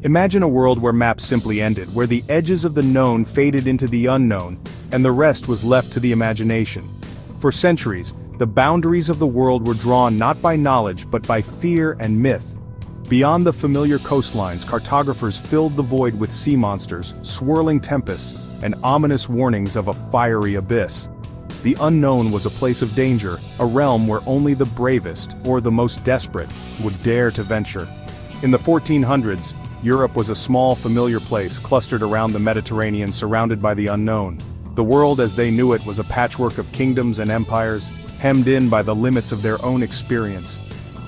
Imagine a world where maps simply ended, where the edges of the known faded into the unknown, and the rest was left to the imagination. For centuries, the boundaries of the world were drawn not by knowledge but by fear and myth. Beyond the familiar coastlines, cartographers filled the void with sea monsters, swirling tempests, and ominous warnings of a fiery abyss. The unknown was a place of danger, a realm where only the bravest, or the most desperate, would dare to venture. In the 1400s, Europe was a small familiar place clustered around the Mediterranean, surrounded by the unknown. The world as they knew it was a patchwork of kingdoms and empires, hemmed in by the limits of their own experience.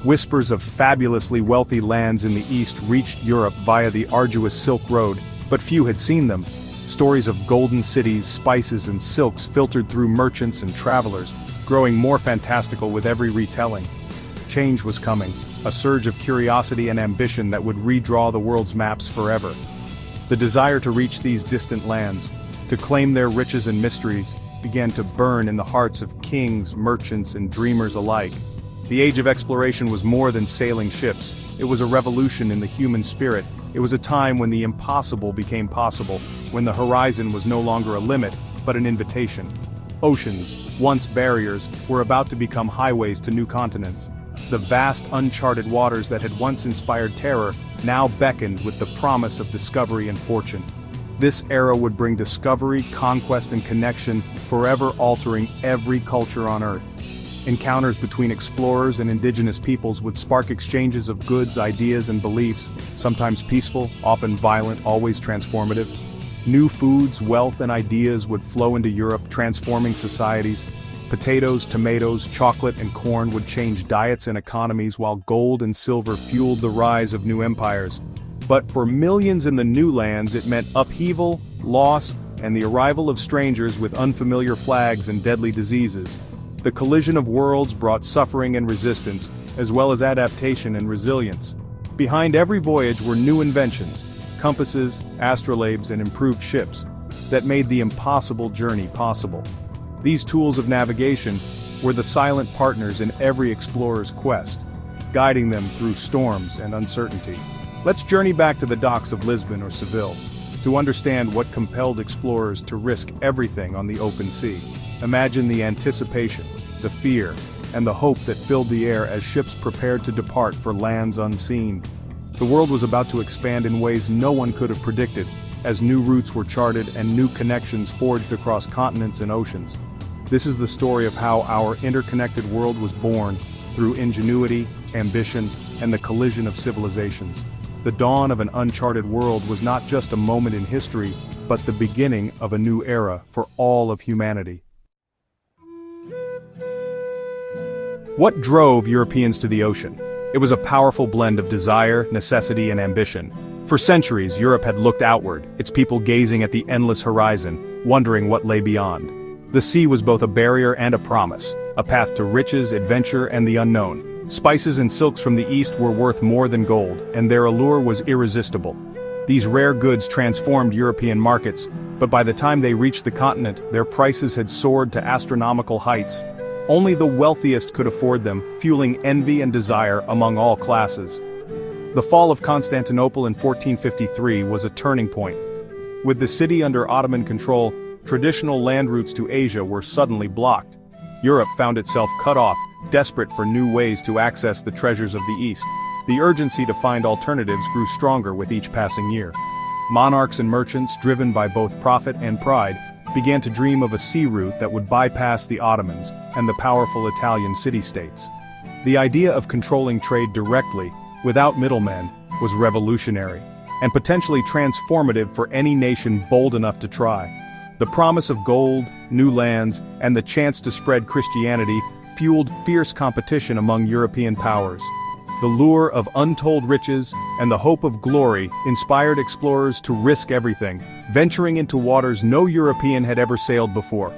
Whispers of fabulously wealthy lands in the east reached Europe via the arduous Silk Road, but few had seen them. Stories of golden cities, spices and silks filtered through merchants and travelers, growing more fantastical with every retelling. Change was coming, a surge of curiosity and ambition that would redraw the world's maps forever. The desire to reach these distant lands, to claim their riches and mysteries, began to burn in the hearts of kings, merchants, and dreamers alike. The age of exploration was more than sailing ships. It was a revolution in the human spirit. It was a time when the impossible became possible, when the horizon was no longer a limit, but an invitation. Oceans, once barriers, were about to become highways to new continents. The vast uncharted waters that had once inspired terror now beckoned with the promise of discovery and fortune. This era would bring discovery, conquest, and connection, forever altering every culture on Earth. Encounters between explorers and indigenous peoples would spark exchanges of goods, ideas, and beliefs, sometimes peaceful, often violent, always transformative. New foods, wealth, and ideas would flow into Europe, transforming societies. Potatoes, tomatoes, chocolate, and corn would change diets and economies, while gold and silver fueled the rise of new empires. But for millions in the new lands, it meant upheaval, loss, and the arrival of strangers with unfamiliar flags and deadly diseases. The collision of worlds brought suffering and resistance, as well as adaptation and resilience. Behind every voyage were new inventions, compasses, astrolabes, and improved ships, that made the impossible journey possible. These tools of navigation were the silent partners in every explorer's quest, guiding them through storms and uncertainty. Let's journey back to the docks of Lisbon or Seville, to understand what compelled explorers to risk everything on the open sea. Imagine the anticipation, the fear, and the hope that filled the air as ships prepared to depart for lands unseen. The world was about to expand in ways no one could have predicted, as new routes were charted and new connections forged across continents and oceans. This is the story of how our interconnected world was born, through ingenuity, ambition, and the collision of civilizations. The dawn of an uncharted world was not just a moment in history, but the beginning of a new era for all of humanity. What drove Europeans to the ocean? It was a powerful blend of desire, necessity, and ambition. For centuries, Europe had looked outward, its people gazing at the endless horizon, wondering what lay beyond. The sea was both a barrier and a promise, a path to riches, adventure, and the unknown. Spices and silks from the east were worth more than gold, and their allure was irresistible. These rare goods transformed European markets, but by the time they reached the continent, their prices had soared to astronomical heights. Only the wealthiest could afford them, fueling envy and desire among all classes. The fall of Constantinople in 1453 was a turning point. With the city under Ottoman control, traditional land routes to Asia were suddenly blocked. Europe found itself cut off, desperate for new ways to access the treasures of the East. The urgency to find alternatives grew stronger with each passing year. Monarchs and merchants, driven by both profit and pride, began to dream of a sea route that would bypass the Ottomans and the powerful Italian city-states. The idea of controlling trade directly, without middlemen, was revolutionary, and potentially transformative for any nation bold enough to try. The promise of gold, new lands, and the chance to spread Christianity fueled fierce competition among European powers. The lure of untold riches and the hope of glory inspired explorers to risk everything, venturing into waters no European had ever sailed before.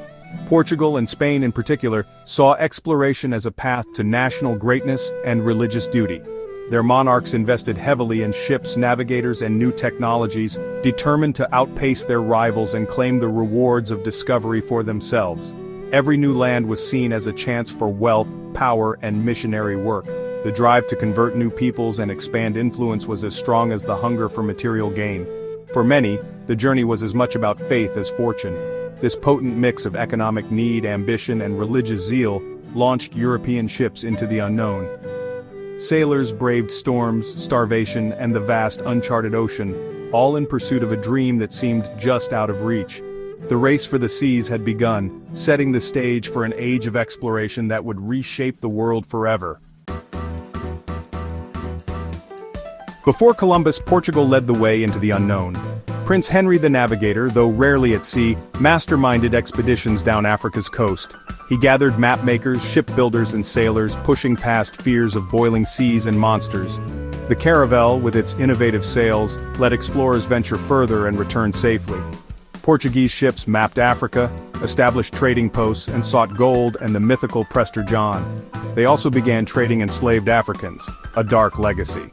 Portugal and Spain in particular saw exploration as a path to national greatness and religious duty. Their monarchs invested heavily in ships, navigators, and new technologies, determined to outpace their rivals and claim the rewards of discovery for themselves. Every new land was seen as a chance for wealth, power, and missionary work. The drive to convert new peoples and expand influence was as strong as the hunger for material gain. For many, the journey was as much about faith as fortune. This potent mix of economic need, ambition, and religious zeal launched European ships into the unknown. Sailors braved storms, starvation, and the vast uncharted ocean, all in pursuit of a dream that seemed just out of reach. The race for the seas had begun, setting the stage for an age of exploration that would reshape the world forever. Before Columbus, Portugal led the way into the unknown. Prince Henry the Navigator, though rarely at sea, masterminded expeditions down Africa's coast. He gathered mapmakers, shipbuilders, and sailors, pushing past fears of boiling seas and monsters. The caravel, with its innovative sails, let explorers venture further and return safely. Portuguese ships mapped Africa, established trading posts, and sought gold and the mythical Prester John. They also began trading enslaved Africans, a dark legacy.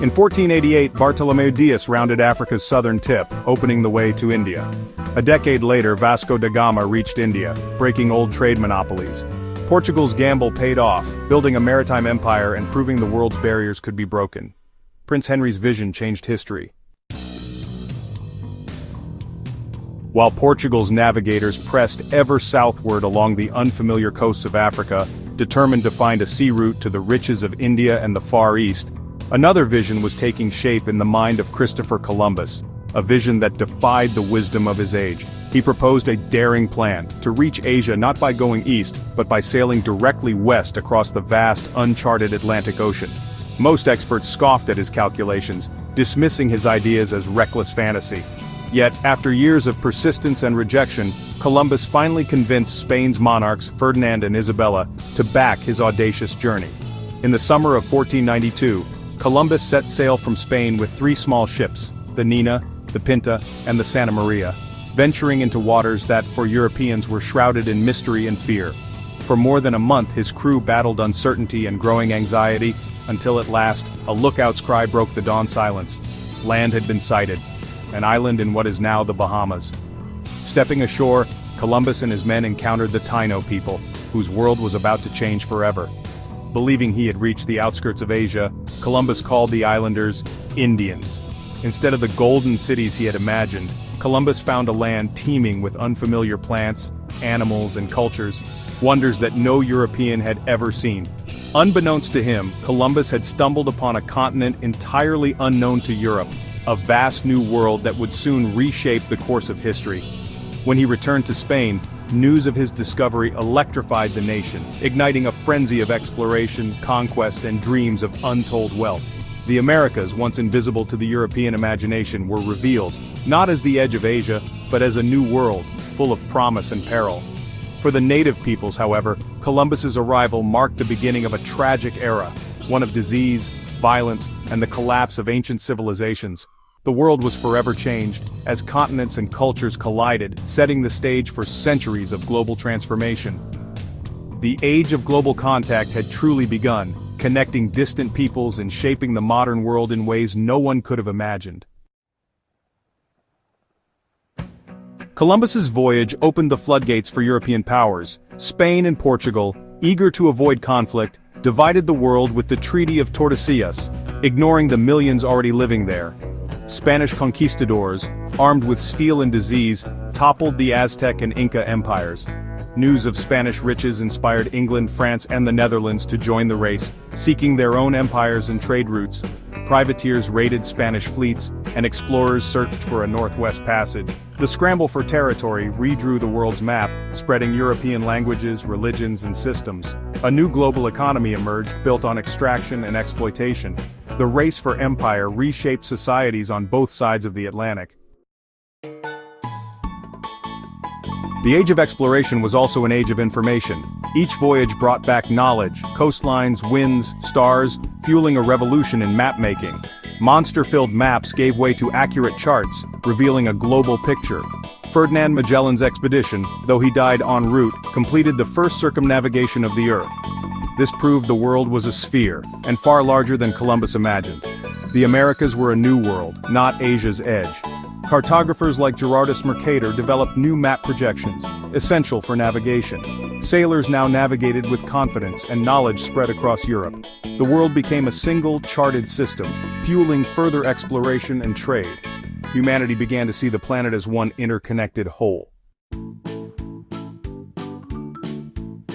In 1488, Bartolomeu Dias rounded Africa's southern tip, opening the way to India. A decade later, Vasco da Gama reached India, breaking old trade monopolies. Portugal's gamble paid off, building a maritime empire and proving the world's barriers could be broken. Prince Henry's vision changed history. While Portugal's navigators pressed ever southward along the unfamiliar coasts of Africa, determined to find a sea route to the riches of India and the Far East, another vision was taking shape in the mind of Christopher Columbus, a vision that defied the wisdom of his age. He proposed a daring plan to reach Asia not by going east, but by sailing directly west across the vast, uncharted Atlantic Ocean. Most experts scoffed at his calculations, dismissing his ideas as reckless fantasy. Yet, after years of persistence and rejection, Columbus finally convinced Spain's monarchs, Ferdinand and Isabella, to back his audacious journey. In the summer of 1492, Columbus set sail from Spain with 3 small ships, the Nina, the Pinta, and the Santa Maria, venturing into waters that, for Europeans, were shrouded in mystery and fear. For more than a month his crew battled uncertainty and growing anxiety, until at last, a lookout's cry broke the dawn silence. Land had been sighted, an island in what is now the Bahamas. Stepping ashore, Columbus and his men encountered the Taino people, whose world was about to change forever. Believing he had reached the outskirts of Asia, Columbus called the islanders Indians. Instead of the golden cities he had imagined, Columbus found a land teeming with unfamiliar plants, animals, and cultures, wonders that no European had ever seen. Unbeknownst to him, Columbus had stumbled upon a continent entirely unknown to Europe, a vast new world that would soon reshape the course of history. When he returned to Spain, news of his discovery electrified the nation, igniting a frenzy of exploration, conquest, and dreams of untold wealth. The Americas, once invisible to the European imagination, were revealed, not as the edge of Asia, but as a new world, full of promise and peril. For the native peoples, however, Columbus's arrival marked the beginning of a tragic era, one of disease, violence, and the collapse of ancient civilizations. The world was forever changed, as continents and cultures collided, setting the stage for centuries of global transformation. The age of global contact had truly begun, connecting distant peoples and shaping the modern world in ways no one could have imagined. Columbus's voyage opened the floodgates for European powers. Spain and Portugal, eager to avoid conflict, divided the world with the Treaty of Tordesillas, ignoring the millions already living there. Spanish conquistadors, armed with steel and disease, toppled the Aztec and Inca empires. News of Spanish riches inspired England, France, and the Netherlands to join the race, seeking their own empires and trade routes. Privateers raided Spanish fleets, and explorers searched for a northwest passage. The scramble for territory redrew the world's map, spreading European languages, religions, and systems. A new global economy emerged, built on extraction and exploitation. The race for empire reshaped societies on both sides of the Atlantic. The age of exploration was also an age of information. Each voyage brought back knowledge, coastlines, winds, stars, fueling a revolution in map-making. Monster-filled maps gave way to accurate charts, revealing a global picture. Ferdinand Magellan's expedition, though he died en route, completed the first circumnavigation of the Earth. This proved the world was a sphere, and far larger than Columbus imagined. The Americas were a new world, not Asia's edge. Cartographers like Gerardus Mercator developed new map projections, essential for navigation. Sailors now navigated with confidence and knowledge spread across Europe. The world became a single, charted system, fueling further exploration and trade. Humanity began to see the planet as one interconnected whole.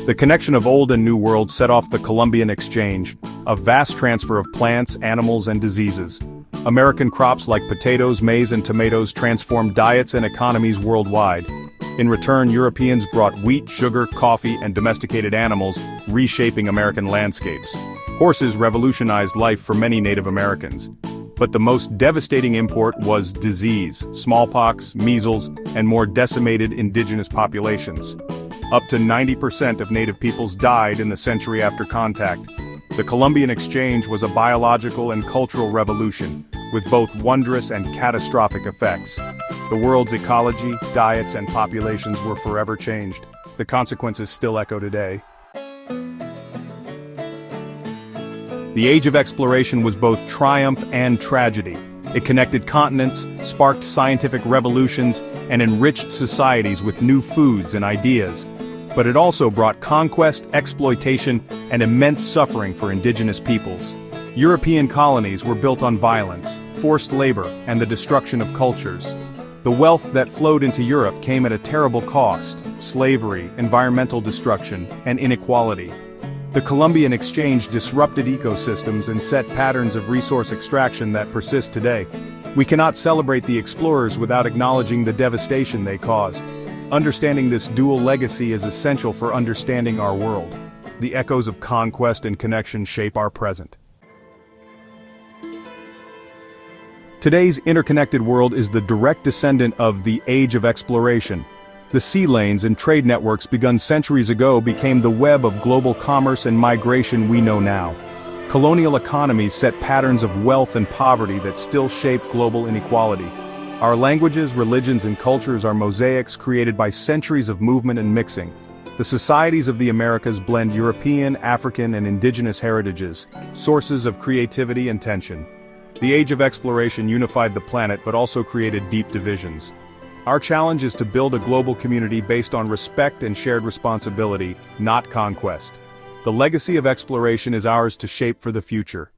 The connection of Old and New Worlds set off the Columbian Exchange, a vast transfer of plants, animals, and diseases. American crops like potatoes, maize, and tomatoes transformed diets and economies worldwide. In return, Europeans brought wheat, sugar, coffee, and domesticated animals, reshaping American landscapes. Horses revolutionized life for many Native Americans. But the most devastating import was disease, smallpox, measles, and more decimated indigenous populations. Up to 90% of Native peoples died in the century after contact. The Columbian Exchange was a biological and cultural revolution, with both wondrous and catastrophic effects. The world's ecology, diets, and populations were forever changed. The consequences still echo today. The Age of Exploration was both triumph and tragedy. It connected continents, sparked scientific revolutions, and enriched societies with new foods and ideas. But it also brought conquest, exploitation, and immense suffering for indigenous peoples. European colonies were built on violence, forced labor, and the destruction of cultures. The wealth that flowed into Europe came at a terrible cost: slavery, environmental destruction, and inequality. The Columbian Exchange disrupted ecosystems and set patterns of resource extraction that persist today. We cannot celebrate the explorers without acknowledging the devastation they caused. Understanding this dual legacy is essential for understanding our world. The echoes of conquest and connection shape our present. Today's interconnected world is the direct descendant of the Age of Exploration. The sea lanes and trade networks begun centuries ago became the web of global commerce and migration we know now. Colonial economies set patterns of wealth and poverty that still shape global inequality. Our languages, religions, and cultures are mosaics created by centuries of movement and mixing. The societies of the Americas blend European, African, and indigenous heritages, sources of creativity and tension. The Age of Exploration unified the planet but also created deep divisions. Our challenge is to build a global community based on respect and shared responsibility, not conquest. The legacy of exploration is ours to shape for the future.